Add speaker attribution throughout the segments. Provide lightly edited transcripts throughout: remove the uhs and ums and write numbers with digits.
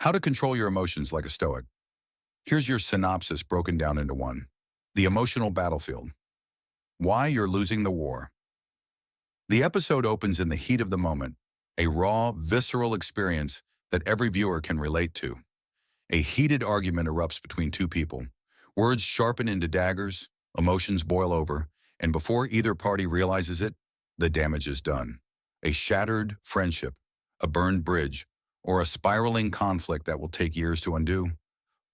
Speaker 1: How to control your emotions like a Stoic. Here's your synopsis broken down into one. The emotional battlefield. Why you're losing the war. The episode opens in the heat of the moment, a raw, visceral experience that every viewer can relate to. A heated argument erupts between two people. Words sharpen into daggers, emotions boil over, and before either party realizes it, the damage is done. A shattered friendship, a burned bridge, or a spiraling conflict that will take years to undo.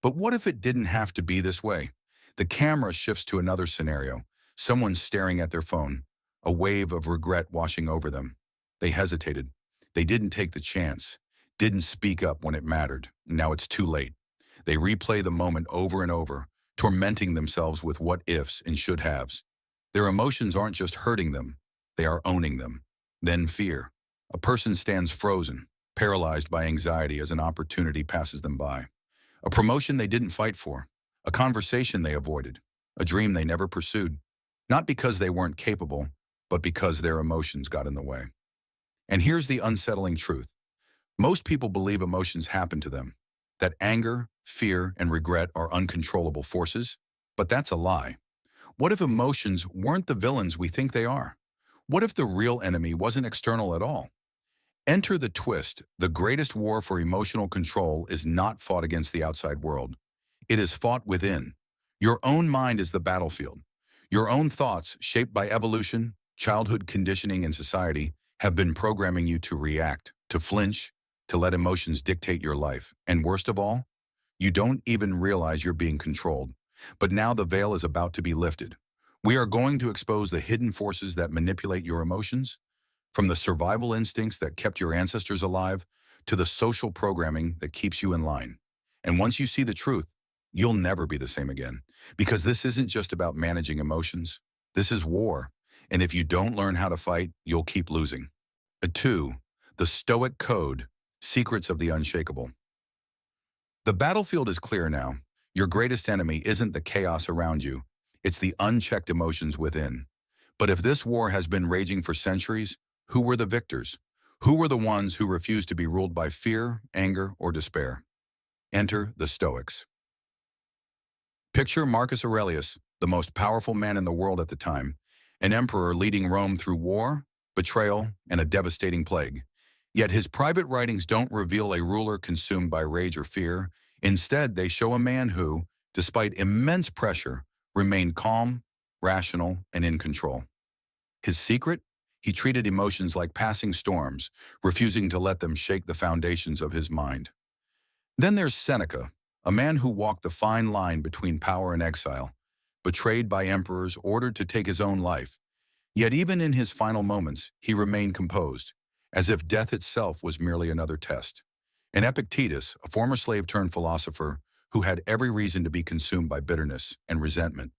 Speaker 1: But what if it didn't have to be this way? The camera shifts to another scenario. Someone staring at their phone, a wave of regret washing over them. They hesitated. They didn't take the chance, didn't speak up when it mattered. Now it's too late. They replay the moment over and over, tormenting themselves with what ifs and should haves. Their emotions aren't just hurting them, they are owning them. Then fear. A person stands frozen, paralyzed by anxiety as an opportunity passes them by. A promotion they didn't fight for, a conversation they avoided, a dream they never pursued. Not because they weren't capable, but because their emotions got in the way. And here's the unsettling truth. Most people believe emotions happen to them, that anger, fear, and regret are uncontrollable forces, but that's a lie. What if emotions weren't the villains we think they are? What if the real enemy wasn't external at all? Enter the twist. The greatest war for emotional control is not fought against the outside world. It is fought within. Your own mind is the battlefield. Your own thoughts, shaped by evolution, childhood conditioning, and society, have been programming you to react, to flinch, to let emotions dictate your life. And worst of all, you don't even realize you're being controlled. But now the veil is about to be lifted. We are going to expose the hidden forces that manipulate your emotions, from the survival instincts that kept your ancestors alive to the social programming that keeps you in line. And once you see the truth, you'll never be the same again. Because this isn't just about managing emotions. This is war. And if you don't learn how to fight, you'll keep losing. 2. The Stoic Code, Secrets of the Unshakable. The battlefield is clear now. Your greatest enemy isn't the chaos around you. It's the unchecked emotions within. But if this war has been raging for centuries, who were the victors? Who were the ones who refused to be ruled by fear, anger, or despair? Enter the Stoics. Picture Marcus Aurelius, the most powerful man in the world at the time, an emperor leading Rome through war, betrayal, and a devastating plague. Yet his private writings don't reveal a ruler consumed by rage or fear. Instead, they show a man who, despite immense pressure, remained calm, rational, and in control. His secret? He treated emotions like passing storms, refusing to let them shake the foundations of his mind. Then there's Seneca, a man who walked the fine line between power and exile, betrayed by emperors, ordered to take his own life. Yet even in his final moments, he remained composed, as if death itself was merely another test. And Epictetus, a former slave-turned-philosopher, who had every reason to be consumed by bitterness and resentment.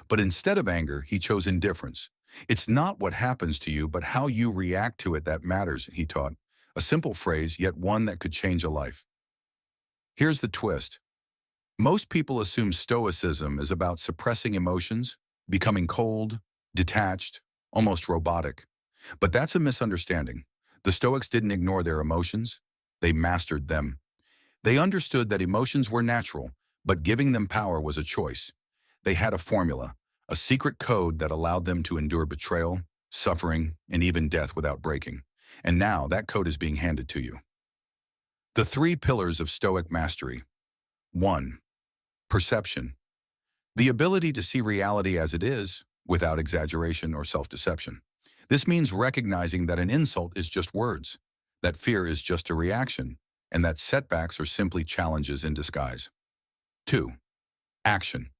Speaker 1: But instead of anger, he chose indifference. It's not what happens to you, but how you react to it that matters, he taught. A simple phrase, yet one that could change a life. Here's the twist. Most people assume Stoicism is about suppressing emotions, becoming cold, detached, almost robotic. But that's a misunderstanding. The Stoics didn't ignore their emotions. They mastered them. They understood that emotions were natural, but giving them power was a choice. They had a formula, a secret code that allowed them to endure betrayal, suffering, and even death without breaking. And now that code is being handed to you. The 3 pillars of Stoic mastery. 1. Perception. The ability to see reality as it is, without exaggeration or self-deception. This means recognizing that an insult is just words, that fear is just a reaction, and that setbacks are simply challenges in disguise. 2. Action.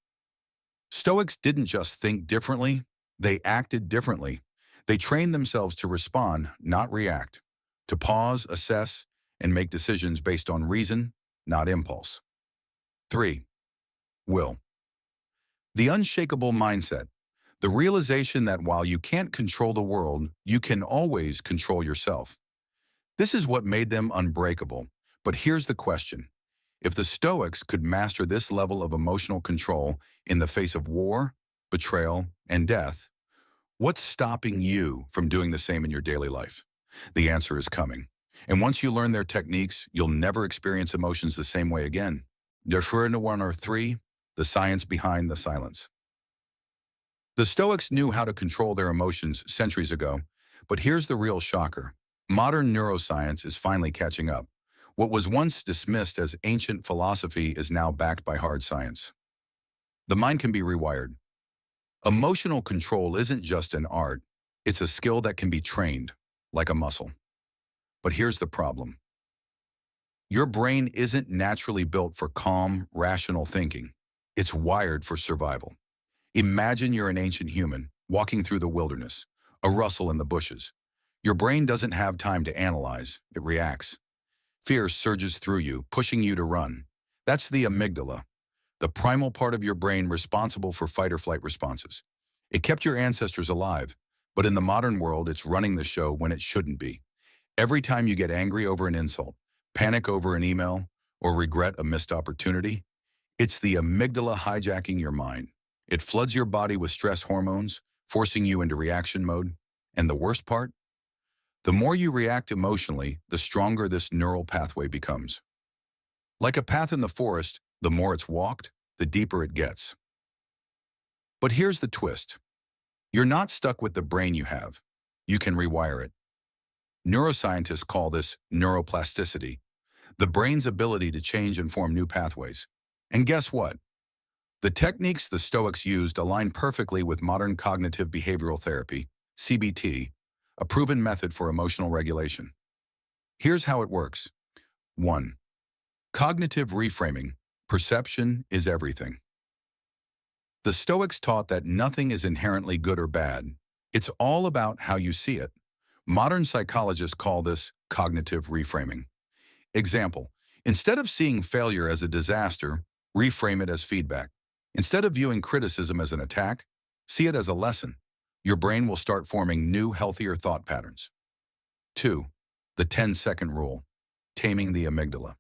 Speaker 1: Stoics didn't just think differently, they acted differently. They trained themselves to respond, not react, to pause, assess, and make decisions based on reason, not impulse. 3. Will. The unshakable mindset. The realization that while you can't control the world, you can always control yourself. This is what made them unbreakable. But here's the question. If the Stoics could master this level of emotional control in the face of war, betrayal, and death, what's stopping you from doing the same in your daily life? The answer is coming. And once you learn their techniques, you'll never experience emotions the same way again. one or three, the science behind the silence. The Stoics knew how to control their emotions centuries ago, but here's the real shocker. Modern neuroscience is finally catching up. What was once dismissed as ancient philosophy is now backed by hard science. The mind can be rewired. Emotional control isn't just an art, it's a skill that can be trained, like a muscle. But here's the problem. Your brain isn't naturally built for calm, rational thinking. It's wired for survival. Imagine you're an ancient human, walking through the wilderness, a rustle in the bushes. Your brain doesn't have time to analyze, it reacts. Fear surges through you, pushing you to run. That's the amygdala, the primal part of your brain responsible for fight or flight responses. It kept your ancestors alive, but in the modern world, it's running the show when it shouldn't be. Every time you get angry over an insult, panic over an email, or regret a missed opportunity, it's the amygdala hijacking your mind. It floods your body with stress hormones, forcing you into reaction mode. And the worst part? The more you react emotionally, the stronger this neural pathway becomes. Like a path in the forest, the more it's walked, the deeper it gets. But here's the twist. You're not stuck with the brain you have. You can rewire it. Neuroscientists call this neuroplasticity, the brain's ability to change and form new pathways. And guess what? The techniques the Stoics used align perfectly with modern cognitive behavioral therapy, CBT, a proven method for emotional regulation. Here's how it works. 1. Cognitive reframing. Perception is everything. The Stoics taught that nothing is inherently good or bad. It's all about how you see it. Modern psychologists call this cognitive reframing. Example, instead of seeing failure as a disaster, reframe it as feedback. Instead of viewing criticism as an attack, see it as a lesson. Your brain will start forming new, healthier thought patterns. 2. The 10-second rule, taming the amygdala.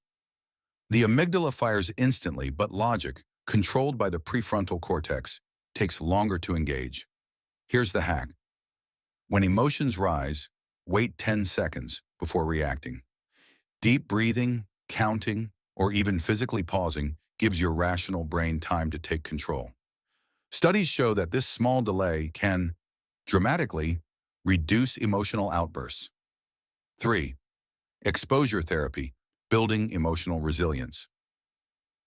Speaker 1: The amygdala fires instantly, but logic, controlled by the prefrontal cortex, takes longer to engage. Here's the hack. When emotions rise, wait 10 seconds before reacting. Deep breathing, counting, or even physically pausing gives your rational brain time to take control. Studies show that this small delay can dramatically reduce emotional outbursts. 3. Exposure therapy, building emotional resilience.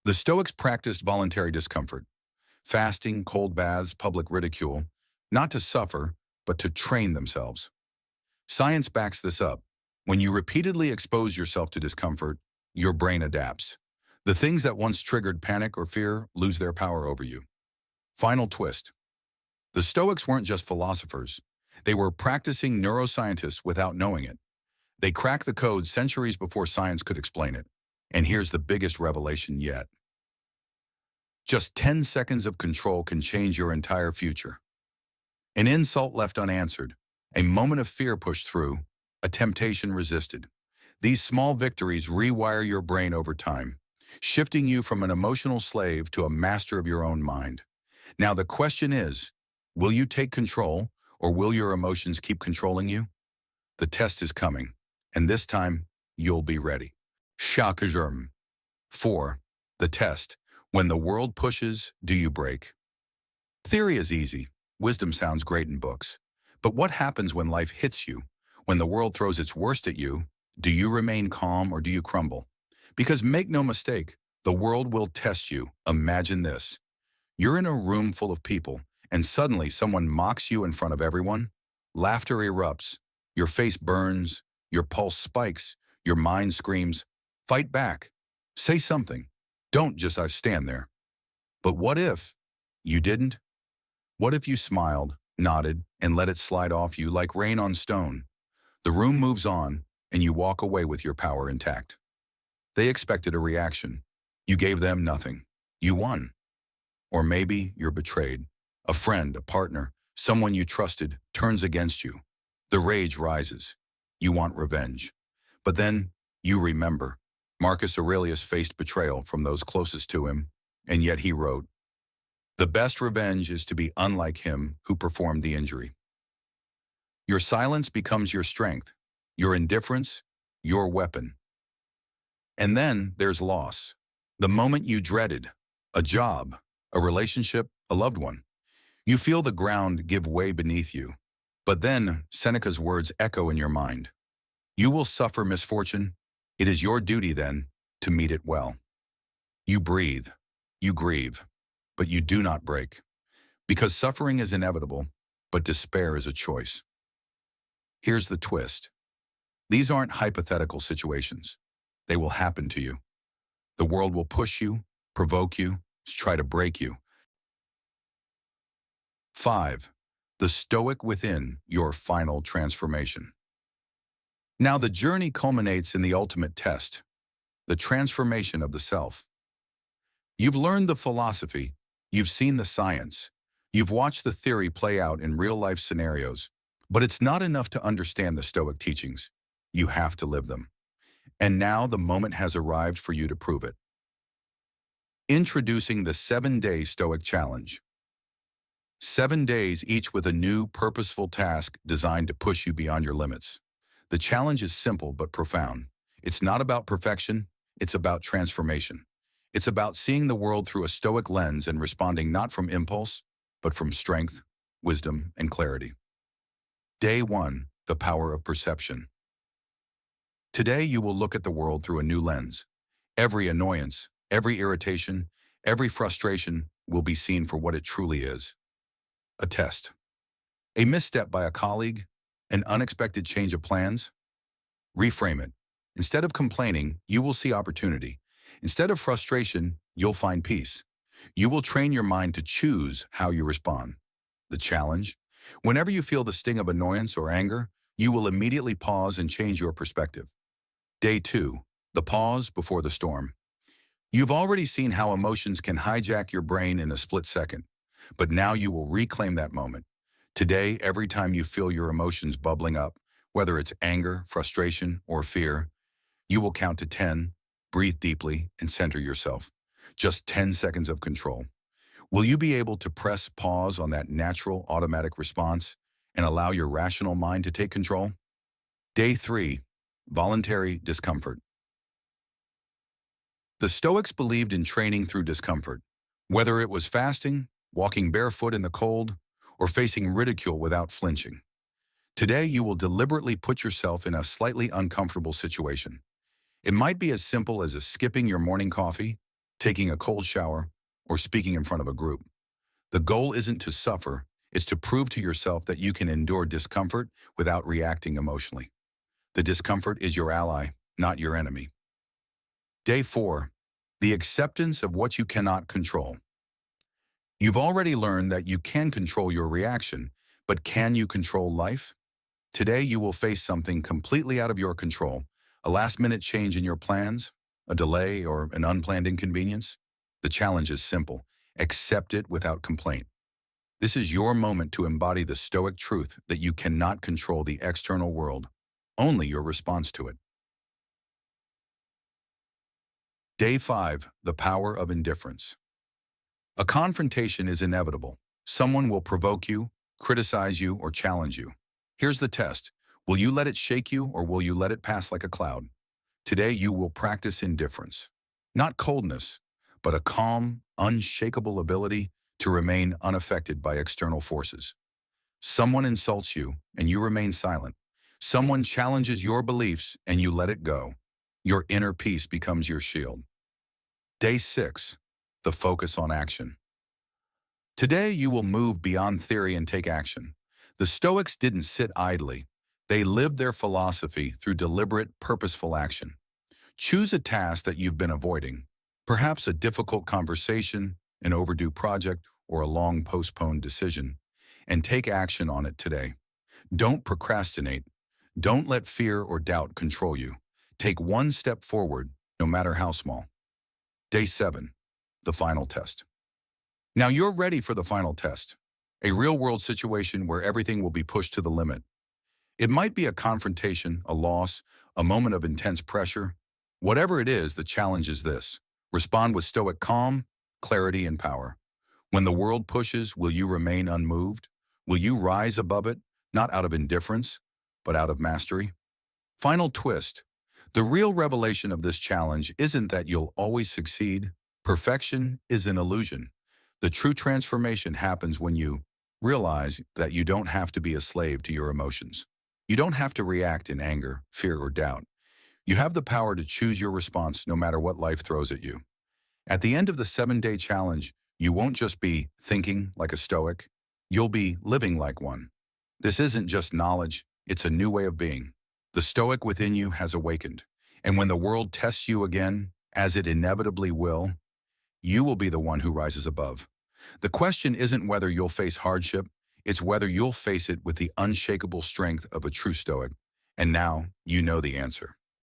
Speaker 1: The Stoics practiced voluntary discomfort, fasting, cold baths, public ridicule, not to suffer, but to train themselves. Science backs this up. When you repeatedly expose yourself to discomfort, your brain adapts. The things that once triggered panic or fear lose their power over you. Final twist. The Stoics weren't just philosophers. They were practicing neuroscientists without knowing it. They cracked the code centuries before science could explain it. And here's the biggest revelation yet. Just 10 seconds of control can change your entire future. An insult left unanswered, a moment of fear pushed through, a temptation resisted. These small victories rewire your brain over time, shifting you from an emotional slave to a master of your own mind. Now the question is, will you take control, or will your emotions keep controlling you? The test is coming, and this time, you'll be ready. Stoicism. 4. The test. When the world pushes, do you break? Theory is easy. Wisdom sounds great in books. But what happens when life hits you? When the world throws its worst at you, do you remain calm or do you crumble? Because make no mistake, the world will test you. Imagine this. You're in a room full of people, and suddenly someone mocks you in front of everyone. Laughter erupts. Your face burns. Your pulse spikes. Your mind screams, fight back. Say something. Don't just stand there. But what if you didn't? What if you smiled, nodded, and let it slide off you like rain on stone? The room moves on, and you walk away with your power intact. They expected a reaction. You gave them nothing. You won. Or maybe you're betrayed. A friend, a partner, someone you trusted turns against you. The rage rises. You want revenge. But then you remember. Marcus Aurelius faced betrayal from those closest to him, and yet he wrote, "The best revenge is to be unlike him who performed the injury." Your silence becomes your strength. Your indifference, your weapon. And then there's loss. The moment you dreaded, a job, a relationship, a loved one. You feel the ground give way beneath you. But then Seneca's words echo in your mind. You will suffer misfortune. It is your duty then to meet it well. You breathe, you grieve, but you do not break. Because suffering is inevitable, but despair is a choice. Here's the twist. These aren't hypothetical situations. They will happen to you. The world will push you, provoke you, try to break you. 5. The Stoic within your final transformation. Now the journey culminates in the ultimate test, the transformation of the self. You've learned the philosophy, you've seen the science, you've watched the theory play out in real-life scenarios, but it's not enough to understand the Stoic teachings. You have to live them. And now the moment has arrived for you to prove it. Introducing the 7-Day Stoic Challenge. 7 days, each with a new, purposeful task designed to push you beyond your limits. The challenge is simple but profound. It's not about perfection, it's about transformation. It's about seeing the world through a Stoic lens and responding not from impulse, but from strength, wisdom, and clarity. Day 1. The Power of Perception. Today you will look at the world through a new lens. Every annoyance, every irritation, every frustration will be seen for what it truly is. A test. A misstep by a colleague, an unexpected change of plans. Reframe it. Instead of complaining, you will see opportunity. Instead of frustration, you'll find peace. You will train your mind to choose how you respond. The challenge. Whenever you feel the sting of annoyance or anger, you will immediately pause and change your perspective. Day 2. The pause before the storm. You've already seen how emotions can hijack your brain in a split second, but now you will reclaim that moment. Today, every time you feel your emotions bubbling up, whether it's anger, frustration, or fear, you will count to 10, breathe deeply, and center yourself. Just 10 seconds of control. Will you be able to press pause on that natural, automatic response and allow your rational mind to take control? Day 3. Voluntary discomfort. The Stoics believed in training through discomfort. Whether it was fasting, walking barefoot in the cold, or facing ridicule without flinching. Today, you will deliberately put yourself in a slightly uncomfortable situation. It might be as simple as skipping your morning coffee, taking a cold shower, or speaking in front of a group. The goal isn't to suffer, it's to prove to yourself that you can endure discomfort without reacting emotionally. The discomfort is your ally, not your enemy. Day 4. The acceptance of what you cannot control. You've already learned that you can control your reaction, but can you control life? Today you will face something completely out of your control, a last-minute change in your plans, a delay, or an unplanned inconvenience. The challenge is simple. Accept it without complaint. This is your moment to embody the Stoic truth that you cannot control the external world, only your response to it. Day 5. The Power of Indifference. A confrontation is inevitable. Someone will provoke you, criticize you, or challenge you. Here's the test. Will you let it shake you, or will you let it pass like a cloud? Today you will practice indifference. Not coldness, but a calm, unshakable ability to remain unaffected by external forces. Someone insults you, and you remain silent. Someone challenges your beliefs, and you let it go. Your inner peace becomes your shield. Day 6. The Focus on Action. Today you will move beyond theory and take action. The Stoics didn't sit idly. They lived their philosophy through deliberate, purposeful action. Choose a task that you've been avoiding, perhaps a difficult conversation, an overdue project, or a long postponed decision, and take action on it today. Don't procrastinate. Don't let fear or doubt control you. Take one step forward, no matter how small. Day 7. The Final Test. Now you're ready for the final test, a real-world situation where everything will be pushed to the limit. It might be a confrontation, a loss, a moment of intense pressure. Whatever it is, the challenge is this. Respond with Stoic calm, clarity, and power. When the world pushes, will you remain unmoved? Will you rise above it, not out of indifference, but out of mastery? Final twist. The real revelation of this challenge isn't that you'll always succeed. Perfection is an illusion. The true transformation happens when you realize that you don't have to be a slave to your emotions. You don't have to react in anger, fear, or doubt. You have the power to choose your response no matter what life throws at you. At the end of the 7-day challenge, you won't just be thinking like a Stoic, you'll be living like one. This isn't just knowledge, it's a new way of being. The Stoic within you has awakened, and when the world tests you again, as it inevitably will, you will be the one who rises above. The question isn't whether you'll face hardship, it's whether you'll face it with the unshakable strength of a true Stoic. And now you know the answer.